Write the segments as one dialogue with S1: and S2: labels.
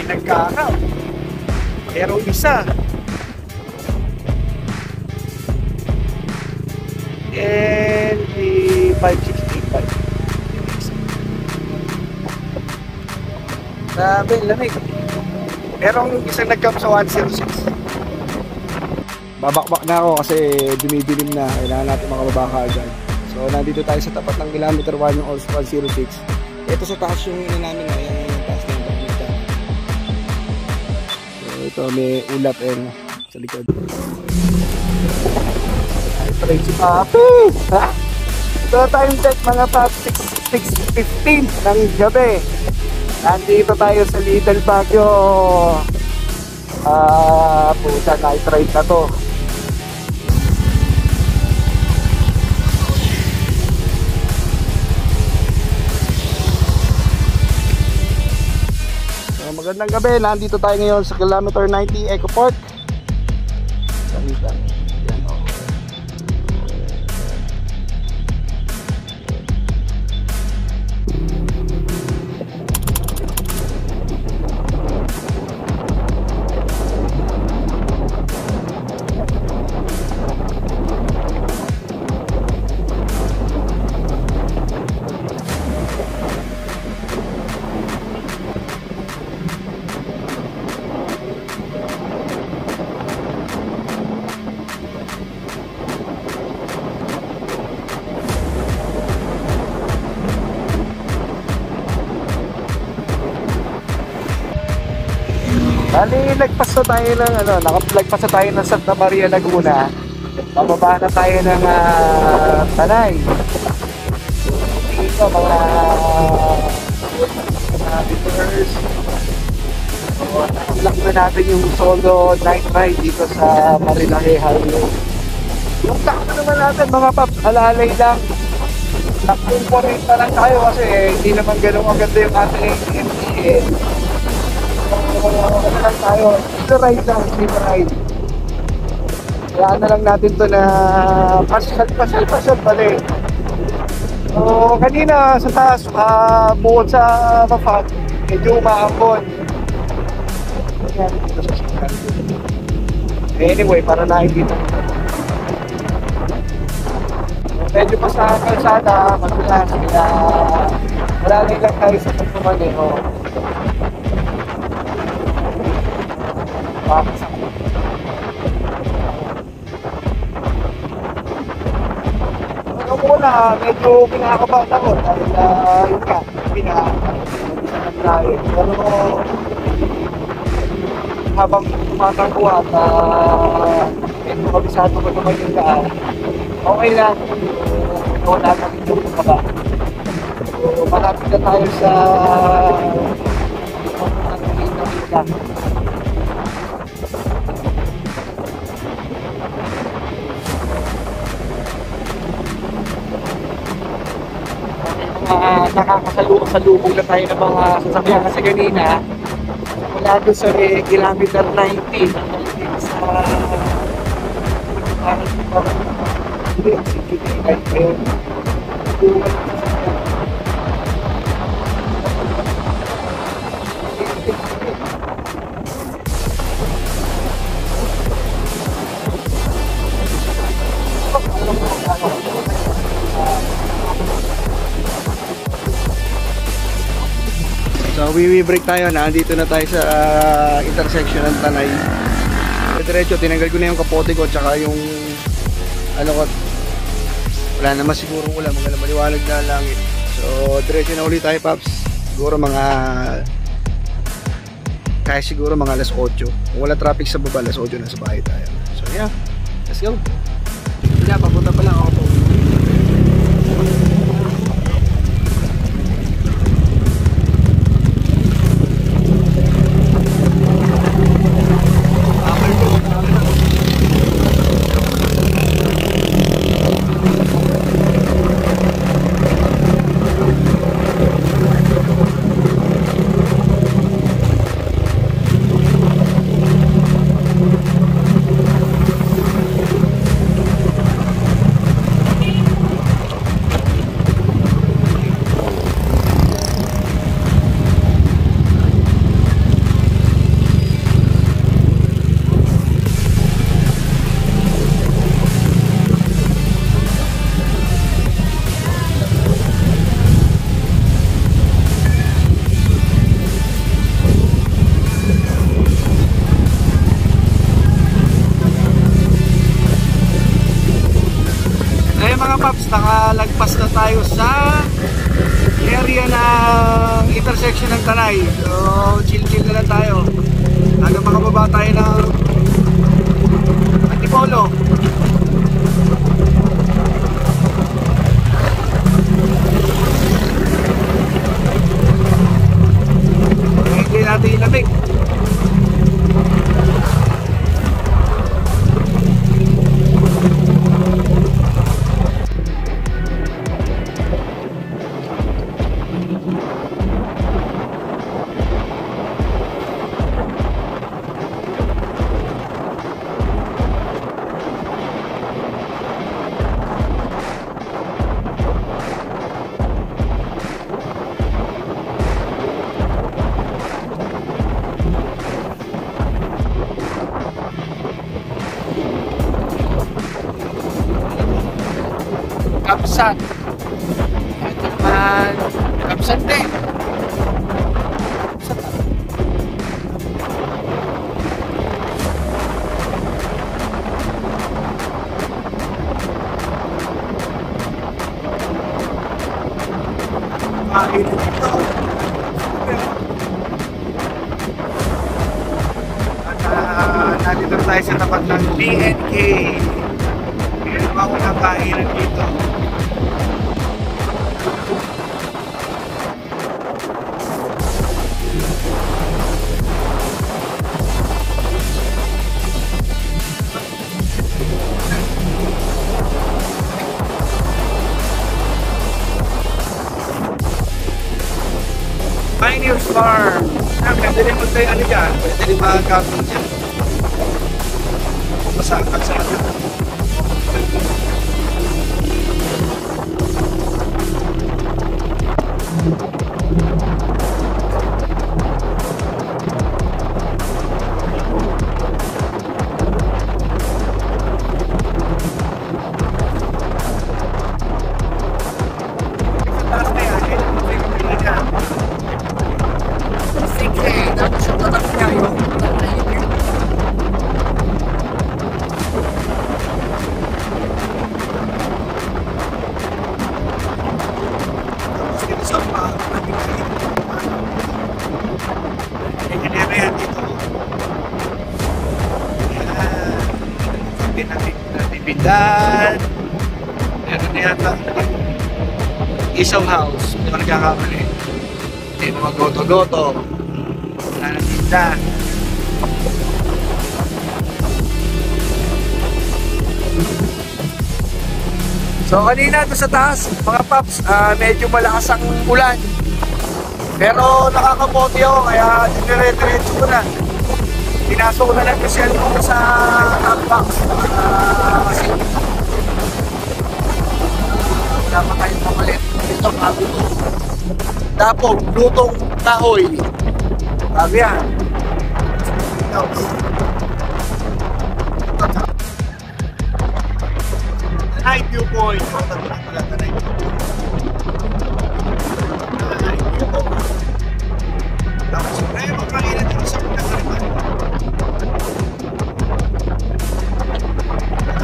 S1: may nagkakaw. Pero isa ND565. Grabe, lamig. Merong isang nag-camp sa 106. Babakbak na ako kasi dumidilim na. Kailangan natin makababa ka agad. So nandito tayo sa tapat ng kilometer 1 yung 106. Ito sa taas yung namin na yan yung taas ng bakita. So ito may ulap sa likod. Ay, try si Papi! Ha? So time check mga Papi, 6:15 ng gabi. Nandito tayo sa Little Baguio. Puta, night ride na to. Magandang gabi, nandito tayo ngayon sa kilometer 90 Eco Park. Bali, nagpas na tayo ng nagpas na tayo ng Santa Maria, Laguna. Bababa na tayo ng Tanay. Dito mga visitors. Ilak na natin yung solo night ride dito sa Marilaque Highway. Yung takbo naman natin mga paps, alalay lang. Takbong 40 na lang tayo kasi hindi naman ganun maganda yung ating MTA. Ano lang tayo, dito ride lang, dito ride. Kaya na lang natin to na pasyal pala. So kanina sa taas, bukod sa mafag, medyo umaambon. Anyway, para na dito. Medyo pa sa kalsada, madulas, kaya malalay lang tayo sa pagpumaneho. Ano muna, medyo pinakabahan ako dahil yun ka, pinakabahan. Pero habang tumatangko at medyo kabisado ko naman yung daan, okay lang, wala kang medyo baba. So malapit na tayo sa nakakasalubong na tayo ng mga sasakyan kasi kanina wala doon sa kilometer 90 sa So break tayo na, andito na tayo sa intersection ng Tanay. Diretso, tinanggal ko na yung kapote ko tsaka yung ano ko, wala naman siguro ulan, mga maliwanag na langit. So diretso na ulit tayo paps, siguro mga kaya siguro mga alas 8. Kung wala traffic sa baba, alas 8 na sa bahay tayo. So yeah, let's go. Yeah, papunta pa lang ako po. nakalagpas na tayo sa area ng intersection ng Tanay. So, chill-chill na lang tayo. Hanggang makababa tayo ng Antipolo. Hindi natin ilamig. Kapsat. Ito naman, kapsat din. Kapsat. Kain dito. At nandito tayo sa tapat ng BNK. Kaya ako na kainan dito. Pioneers Farm. Pwede rin magtayo ano dyan. Pwede rin mag-camping dyan. Pasakot. Natividad. Meron na yata Isaw House. Hindi ko nagkakamali. Hindi na mag-goto-goto. Nanatinda. So kanina doon sa taas, mga paps, medyo malakas ang ulan. Pero nakakapote ako, kaya dire-diretso ko na. Pinasok ko na lang yung cellphone sa top box. Kasi wala pa kayong makalit. Ito, bago ko. Tapos, lutong kahoy. Bago yan. Night viewpoint. Tapos, ngayon magkakailan dito sa pinagkalipan.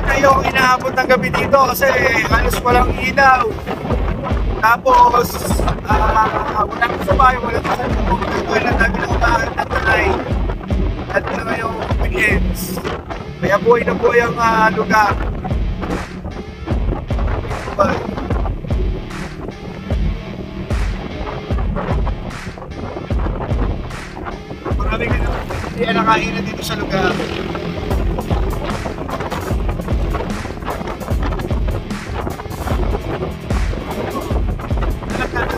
S1: Kayo ang inaabot ng gabi dito kasi halos walang ilaw. Tapos, walang sa bayo, walang sa loob. Walang dami na umahan na Tanay. At naman yung weekends. Kaya buhay na buhay ang lugar. Maraming hindi nakainan dito sa lugar.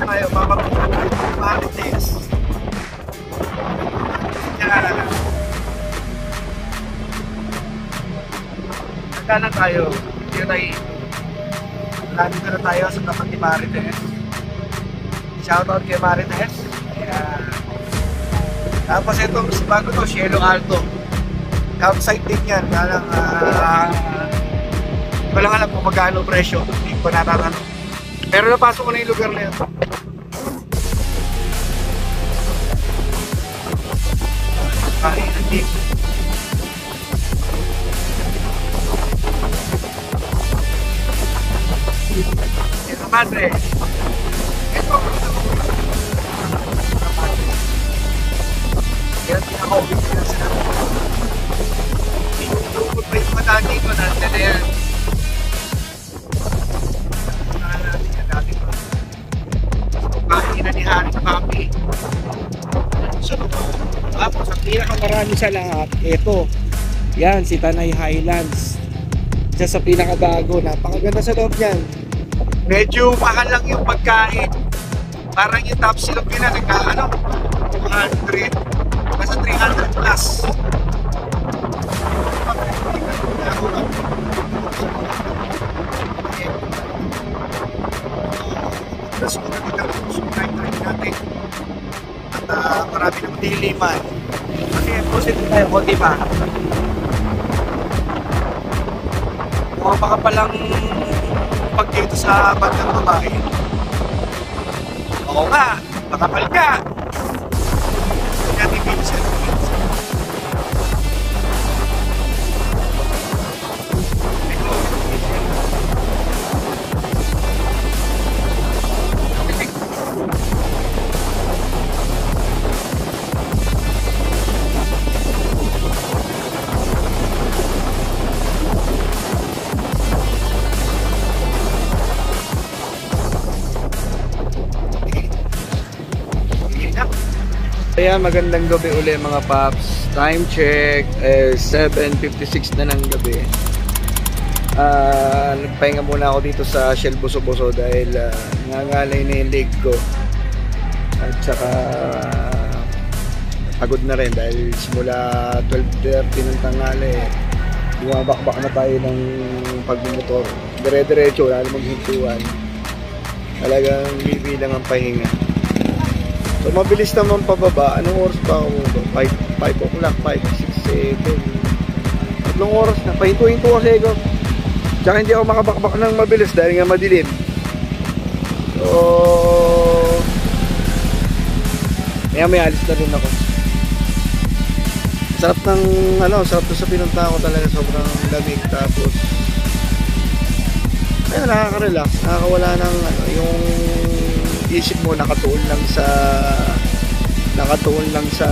S1: Tayo, Marites. Nagka na tayo. Nandito na tayo sa tapat ni Marites. Shoutout kay Marites. Tapos itong bago to, Cielo Alto. Campsite din yan. Walang alam kung magkano presyo. Hindi ko natatanong. Pero napasok ko na yung lugar na yun. Kainan dito. Madre. Ito. Yan pinaka-obvious na sinabi. Pinutupot pa yung mata dito. Nandiyan na yan. Saan natin yan dati pa. Pagkakina ni Haring Papi. Sunod. Tapos ang pinakamarami sa lahat, ito. Yan, si Tanay Highlands. Isa sa pinakabago. Napakaganda sa loob yan. Medyo mahal lang yung pagkain. Parang yung top silog nila, nagka 200. Basta 300 plus. Tapos kung nagkakasubscribe natin. At marami na matiliman. Kasi positive tayo ko, diba? Mukha baka palang pag dito sa bandang babae. Oo nga, makapal ka. Kaya TV sa Ayan, magandang gabi uli mga paps. Time check, 7:56 na ng gabi. Nagpahinga muna ako dito sa Shell Buso-Buso dahil nangangalay na yung leg ko. At saka pagod na rin dahil simula 12:30 ng tanghali bumabakbak na tayo ng pagmumotor. Dire-diretso, wala namang hintuan. Talagang bibilang ang pahinga. So mabilis naman pababa. Anong oras ba ako? 5 o'clock, 5, 6, 7. Tatlong oras na. Pahinto-hinto kasi ako. Tsaka hindi ako makabakbak ng mabilis dahil nga madilim. So may alis na rin ako. Sarap ng sarap to sa pinunta ko talaga, sobrang lamig. Tapos ayun, nakaka-relax, nakakawala ng yung isip mo nakatuon lang sa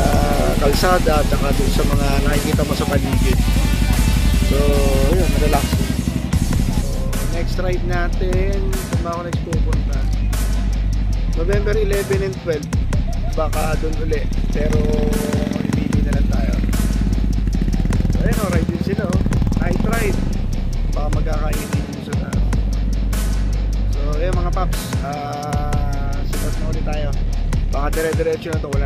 S1: kalsada at saka doon sa mga nakikita mo sa paligid. So ayun, relaxing. So, next ride natin, kung ba ako next pupunta November 11 and 12, baka doon uli, pero hindi na lang tayo. So ayun, ride din sila, night ride, baka magkakainin din sila. So ayun mga paps, sipat na ulit tayo. Baka dire-diretso na to, wala